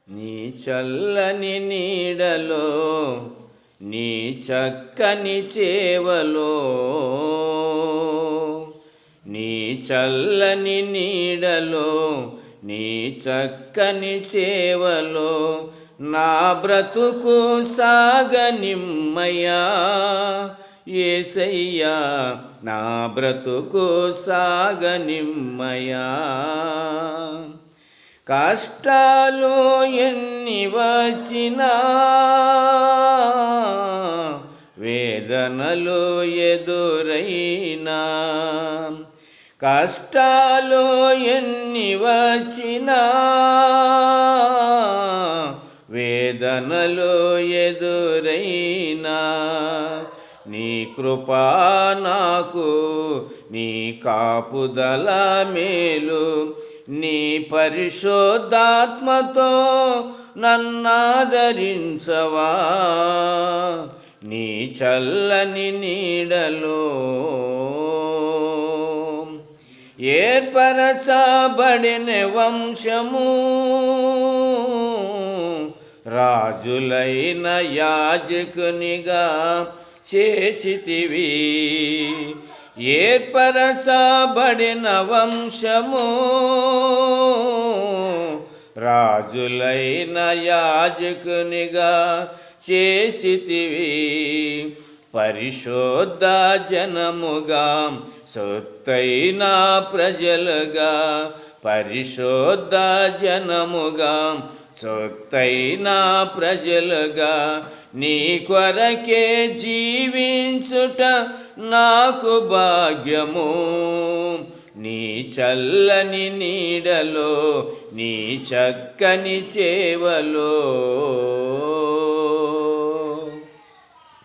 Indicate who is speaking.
Speaker 1: నీ చల్లని నీడలో నీ చక్కని చేవలో నీ చల్లని నీడలో నీ చక్కని చేవలో నా బ్రతుకు సాగనిమ్మయ్యా యేసయ్యా నా బ్రతుకు సాగనిమ్మయ్యా కష్టాలు ఎన్ని వచ్చినా వేదనలు ఎదురైనా కష్టాలు ఎన్ని వచ్చినా వేదనలు ఎదురైనా నీ కృపా నాకు నీ కాపుదల మేలు నీ పరిశుద్ధాత్మతో నన్నాదరించవా నీ చల్లని నీడలో ఏర్పరచబడిన వంశము రాజులైన యాజకునిగా చేసితివి ఏర్పరచబడిన వంశము రాజులైన యాజకునిగా చేసితివి పరిశుద్ధ జనముగా సొత్తైన ప్రజలుగా పరిశుద్ధ జనముగా సొత్తైన ప్రజలుగా నీ కొరకే జీవించుట నాకు భాగ్యము నీ చల్లని నీడలో నీ చక్కని చేవలో